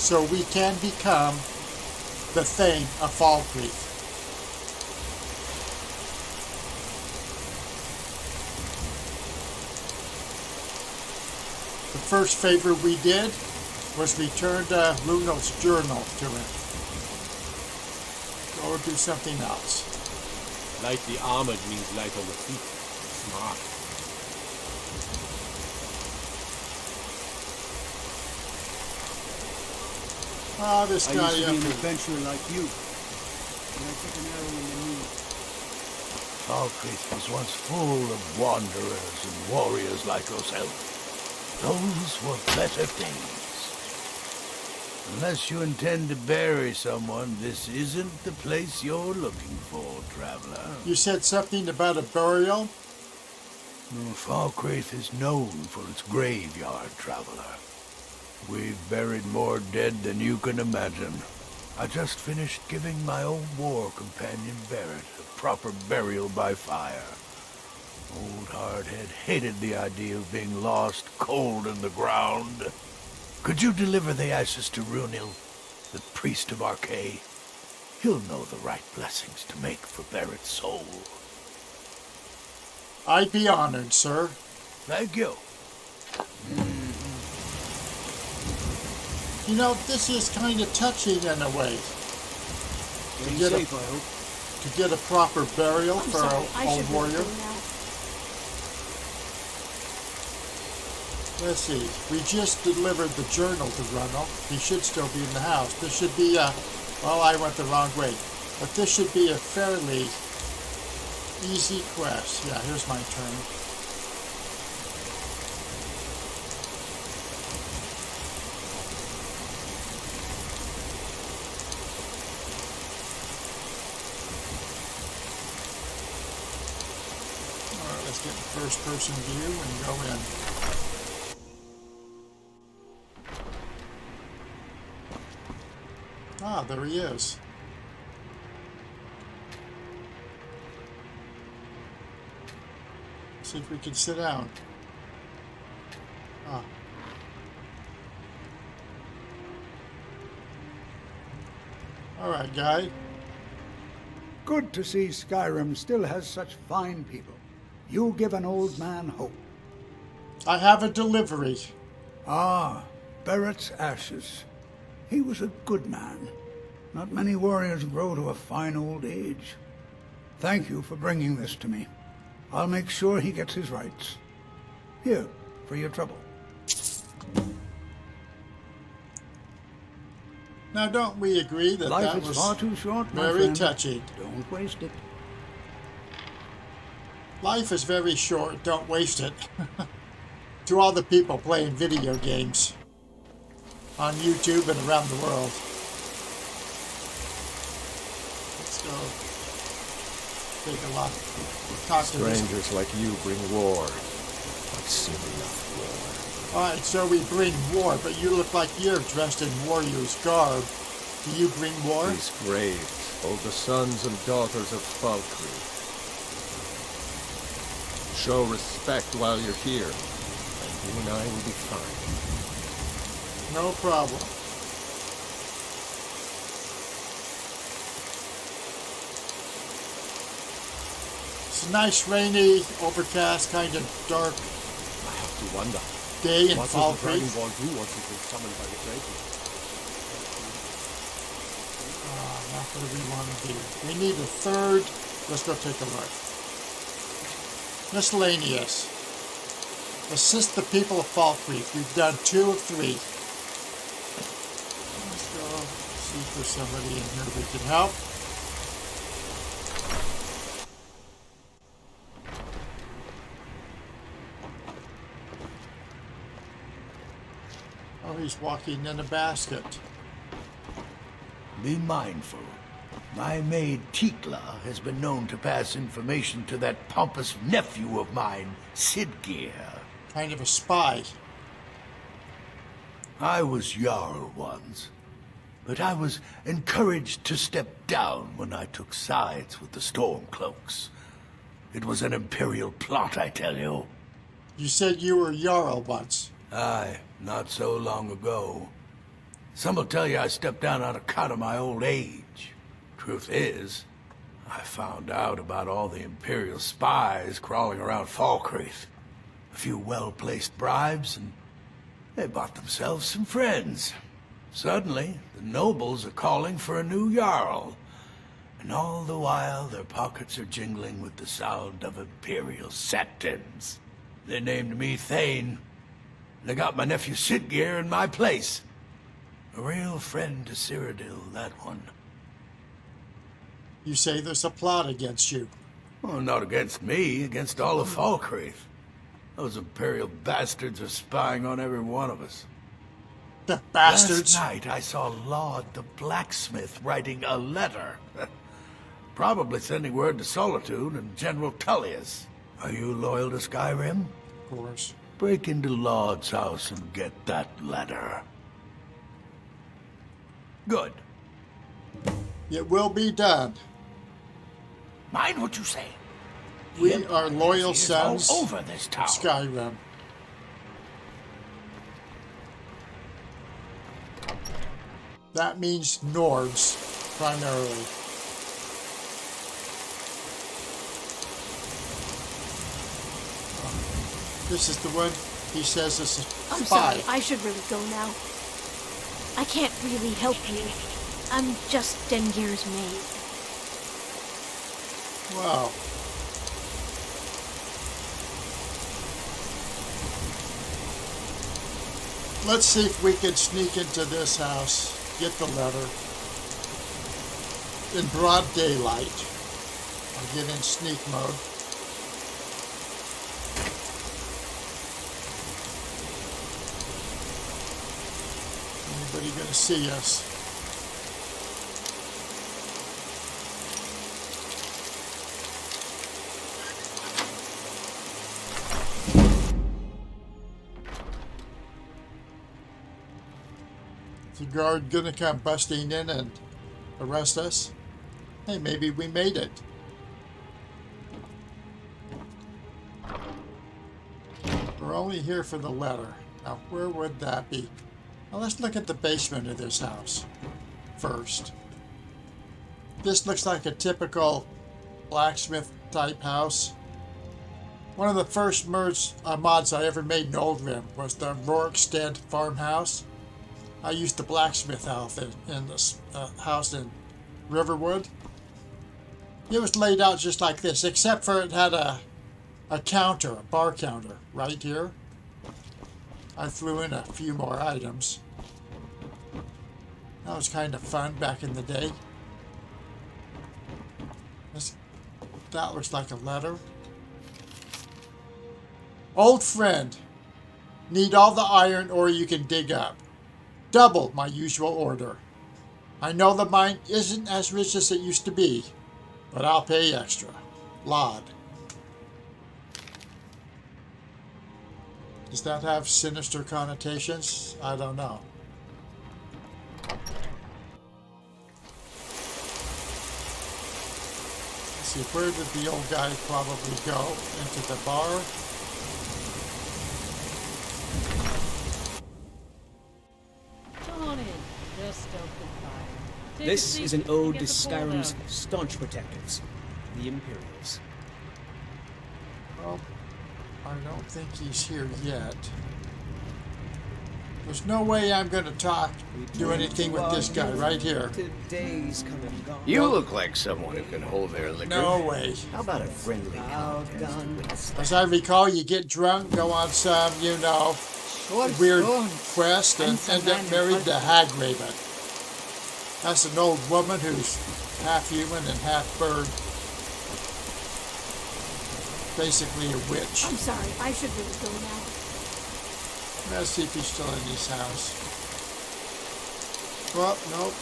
so we can become the Thane of Falkreath. The first favor we did was return Runo's journal to him. Go do something else. Lightly armored means light on the feet. Smart. Ah, this I guy used to be up an here. adventurer like you. And I took an arrow in the knee. Falkreath was once full of wanderers and warriors like yourself. Those were better days. Unless you intend to bury someone, this isn't the place you're looking for, traveler. You said something about a burial? Falkreath is known for its graveyard, traveler. We've buried more dead than you can imagine. I just finished giving my old war companion Barrett a proper burial by fire. Old Hardhead hated the idea of being lost cold in the ground. Could you deliver the ashes to Runil, the priest of Arkay? He'll know the right blessings to make for Barrett's soul. I'd be honored, sir. Thank you. You know, this is kind of touching in a way. Stay get a- safe, I hope. To get a proper burial I'm for sorry, an I old should be warrior. going now. Let's see. We just delivered the journal to Runnel. He should still be in the house. This should be well, I went the wrong way. But this should be a fairly easy quest. Yeah, here's my turn. Alright, let's get the first person view and go in. Ah, there he is. See if we can sit down. Ah. Alright, guy. Good to see Skyrim still has such fine people. You give an old man hope. I have a delivery. Ah, Barrett's ashes. He was a good man. Not many warriors grow to a fine old age. Thank you for bringing this to me. I'll make sure he gets his rights. Here, for your trouble. Now, don't we agree that Life that is was far too short, my very friend. touching? Don't waste it. Life is very short, don't waste it. To all the people playing video games on YouTube and around the world. Let's go take a look. Talk to this. Strangers like you bring war. I've seen enough war. Alright, so we bring war, but you look like you're dressed in warrior's garb. Do you bring war? These graves hold the sons and daughters of Falkreath. Show respect while you're here, and you and I will be fine. No problem. It's a nice, rainy, overcast, kind of dark I have to wonder, day in what will the Dragon Falkreath. Ball do once it's been summoned by the Dragon? Now what do we want to do? We need a third. Let's go take a look. Miscellaneous. Assist the people of Falkreath. We've done 2 of 3. Let's go see if there's somebody in here we can help. Oh, he's walking in a basket. Be mindful. My maid Tikla has been known to pass information to that pompous nephew of mine, Dengeir. Kind of a spy. I was Jarl once, but I was encouraged to step down when I took sides with the Stormcloaks. It was an imperial plot, I tell you. You said you were Jarl once. Aye, not so long ago. Some will tell you I stepped down on account of my old age. Truth is, I found out about all the Imperial spies crawling around Falkreath. A few well-placed bribes, and they bought themselves some friends. Suddenly, the nobles are calling for a new Jarl. And all the while, their pockets are jingling with the sound of Imperial septons. They named me Thane. They got my nephew Dengeir in my place. A real friend to Cyrodiil, that one. You say there's a plot against you. Well, not against me, against all of Falkreath. Those Imperial bastards are spying on every one of us. The bastards! Last night I saw Laud the blacksmith writing a letter. Probably sending word to Solitude and General Tullius. Are you loyal to Skyrim? Of course. Break into Laud's house and get that letter. Good. It will be done. Mind what you say. We are loyal sons all over this town. of Skyrim. That means Nords, primarily. This is the one he says is a spy. I'm sorry, I should really go now. I can't really help you. I'm just Dengeir's maid. Wow. Let's see if we can sneak into this house, get the letter, in broad daylight. I'll get in sneak mode. Anybody gonna see us? Is the guard gonna come busting in and arrest us? Hey, maybe we made it. We're only here for the letter. Now, where would that be? Now, let's look at the basement of this house first. This looks like a typical blacksmith type house. One of the first mods I ever made in Oldrim was the Rorikstead farmhouse. I used the blacksmith outfit in this house in Riverwood. It was laid out just like this, except for it had a counter, a bar counter, right here. I threw in a few more items. That was kind of fun back in the day. That looks like a letter. Old friend, need all the iron ore you can dig up. Double my usual order. I know the mine isn't as rich as it used to be, but I'll pay extra. Laud. Does that have sinister connotations? I don't know. Let's see, where did the old guy probably go? Into the bar? Come on in. Just stoke the fire. Take a This seat is an and ode get to the cold Skyrim's out. staunch protectors, the Imperials. Well, I don't think he's here yet. There's no way I'm going to do anything with this guy right here. Today's come and gone. You look like someone who can hold their liquor. No way. How about a friendly contest? As I recall, you get drunk, go on some, weird quest, and end up married to Hagraven. That's an old woman who's half human and half bird. Basically a witch. I'm sorry, I should really go now. Let's see if he's still in his house. Well, nope.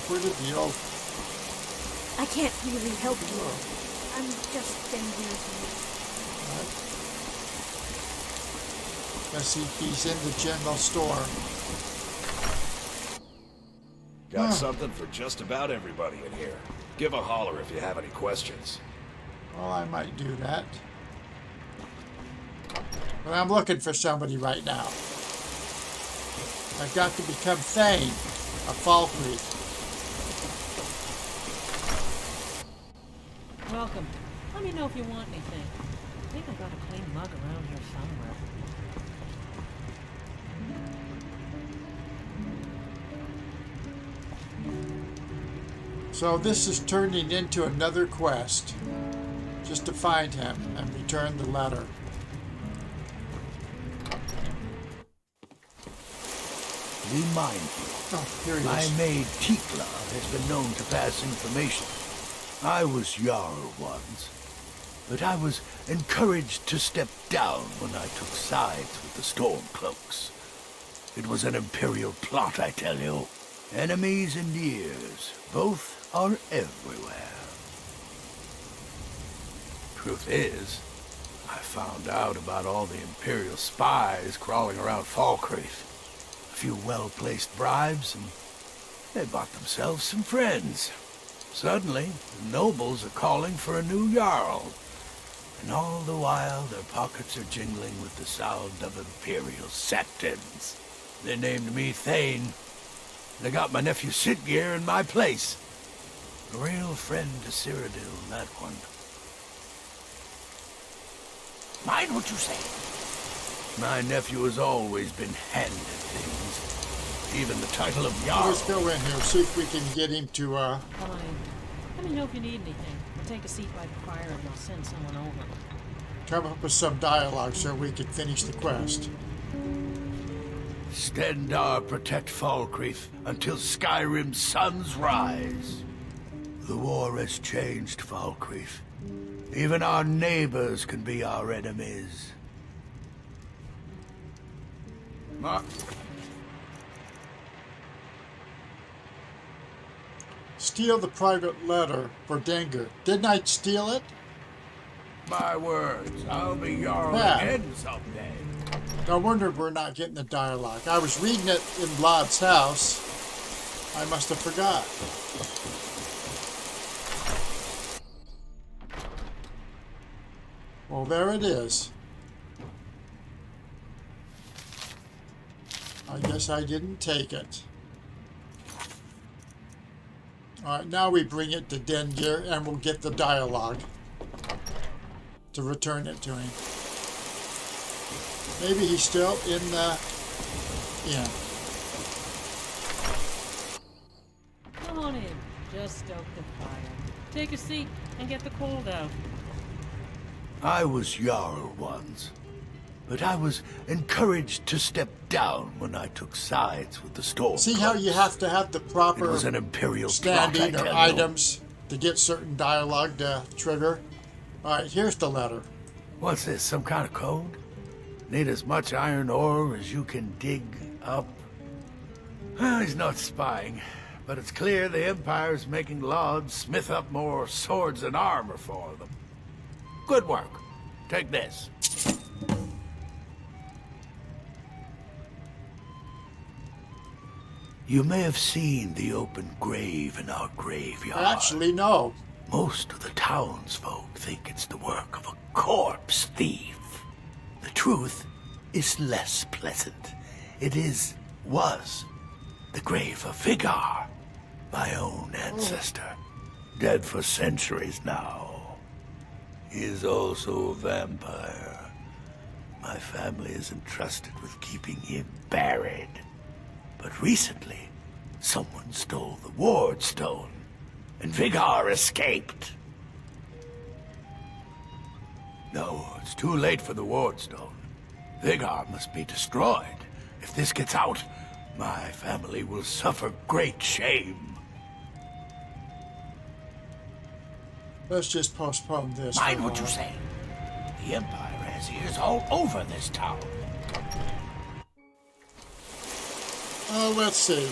Where did the old... I can't really help you. I'm just Dengeir's maid. Right. Let's see if he's in the general store. Got something for just about everybody in here. Give a holler if you have any questions. Well, I might do that. But I'm looking for somebody right now. I've got to become Thane of Falkreath. Welcome. Let me know if you want anything. I think I got a clean mug around here somewhere. So this is turning into another quest. Just to find him and return the letter. Be mindful. Oh, here he My is. maid Tikla has been known to pass information. I was Jarl once, but I was encouraged to step down when I took sides with the Stormcloaks. It was an Imperial plot, I tell you. Enemies and ears, both are everywhere. Truth is, I found out about all the Imperial spies crawling around Falkreath. A few well-placed bribes, and they bought themselves some friends. Suddenly, the nobles are calling for a new Jarl. And all the while, their pockets are jingling with the sound of Imperial satins. They named me Thane. They got my nephew Sitgeir in my place. A real friend to Cyrodiil, that one. Mind what you say. My nephew has always been handed things. Even the title of Jarl. Let's go in here, see if we can get him to, Fine. Let me know if you need anything. I'll take a seat by the fire and I'll send someone over. come up with some dialogue so we can finish the quest. Stendarr protect Falkreath until Skyrim's suns rise. The war has changed Falkreath. Even our neighbors can be our enemies. Steal the private letter for Dengeir. Didn't I steal it? My words, I'll be Jarl Yeah. again someday. No wonder we're not getting the dialogue. I was reading it in Vlad's house. I must have forgot. Well, there it is. I guess I didn't take it. Alright, now we bring it to Dengeir and we'll get the dialogue to return it to him. Maybe he's still in the inn. Come on in. Just stoke the fire. Take a seat and get the cold out. I was Jarl once, but I was encouraged to step down when I took sides with the Stormcloaks. See how you have to have the It proper was an Imperial standing plot, I or tell you. items to get certain dialogue to trigger. Alright, here's the letter. What's this, some kind of code? Need as much iron ore as you can dig up? Well, he's not spying, but it's clear the Empire's making Lords smith up more swords and armor for them. Good work. Take this. You may have seen the open grave in our graveyard. Actually, no. Most of the townsfolk think it's the work of a corpse thief. The truth is less pleasant. It was the grave of Vigar, my own ancestor, dead for centuries now. He is also a vampire. My family is entrusted with keeping him buried. But recently, someone stole the ward stone, and Vigar escaped. No, it's too late for the ward stone. Vigar must be destroyed. If this gets out, my family will suffer great shame. Let's just postpone this. Mind for what you now. say. The Empire has ears all over this town. Let's see.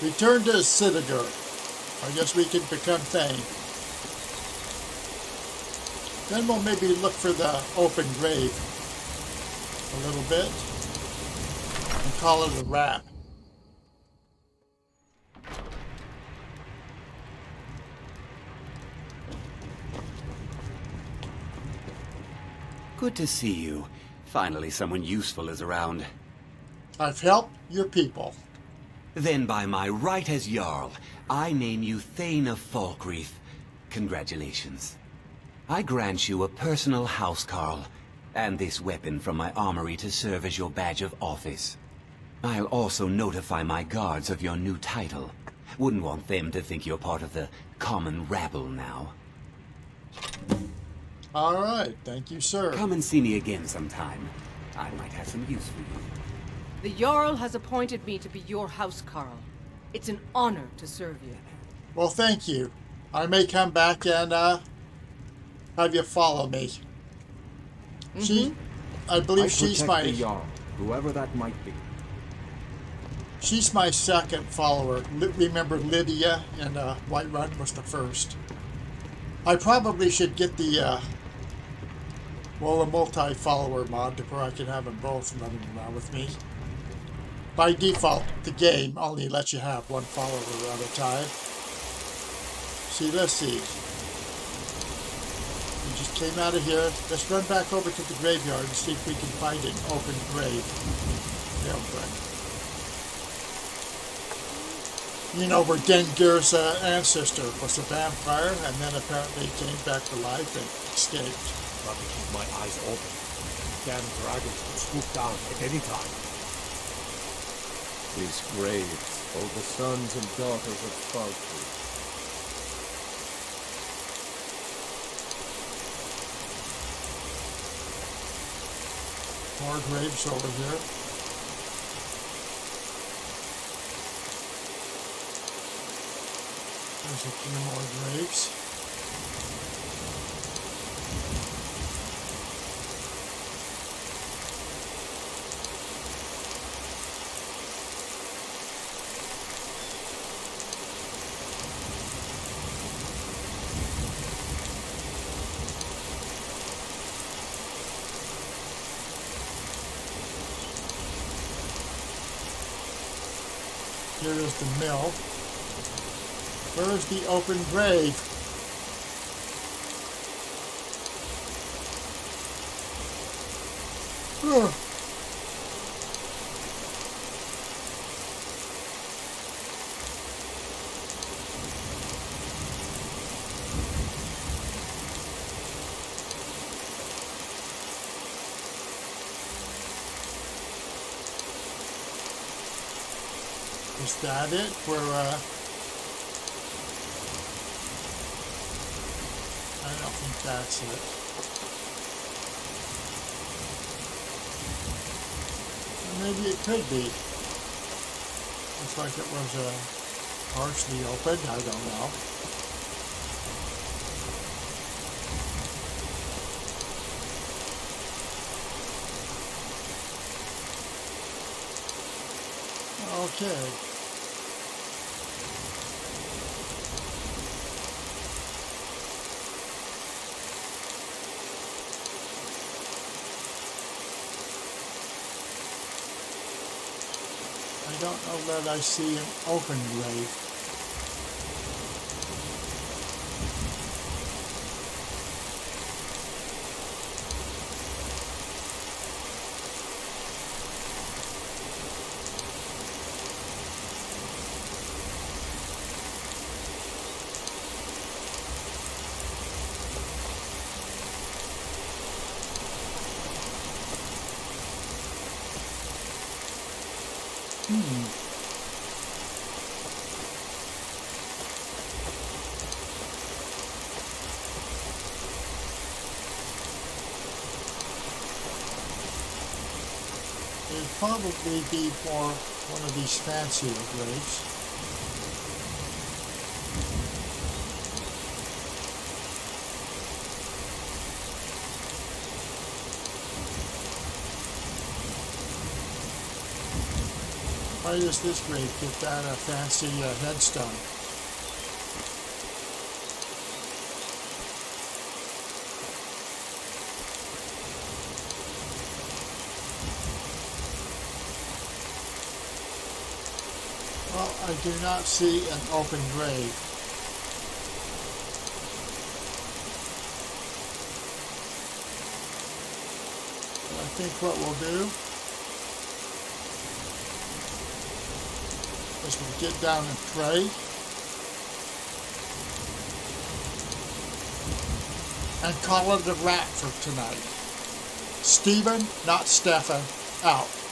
Return to Sitgeir. I guess we can become Thane. Then we'll maybe look for the open grave a little bit and call it a wrap. Good to see you. Finally, someone useful is around. I've helped your people. Then by my right as Jarl, I name you Thane of Falkreath. Congratulations. I grant you a personal housecarl, and this weapon from my armory to serve as your badge of office. I'll also notify my guards of your new title. Wouldn't want them to think you're part of the common rabble now. All right, thank you, sir. Come and see me again sometime. I might have some use for you. The Jarl has appointed me to be your housecarl. It's an honor to serve you. Well, thank you. I may come back and have you follow me. I believe she's my... the Jarl, whoever that might be. She's my second follower. Remember Lydia in Whiterun was the first. I probably should get the a multi-follower mod to where I can have them both running around with me. By default, the game only lets you have one follower at a time. See, let's see. We just came out of here. Let's run back over to the graveyard and see if we can find an open grave. Yeah, good. You know, where Dengeir's ancestor was a vampire and then apparently came back to life and escaped. Got to keep my eyes open. Damn dragons can swoop down at any time. These graves hold the sons and daughters of Falkreath. More graves over here. There's a few more graves. Here is the mill. Where's the open grave? Ugh. Is that it? Where, I don't think that's it. Or maybe it could be. Looks like it was partially open. I don't know. Okay. I don't know that I see an open grave. It'd probably be for one of these fancier graves. Why does this grave get that fancy headstone? Well, I do not see an open grave. think what we'll do is we'll get down and pray. And call it a wrap for tonight. Stephen, not Stefan, out.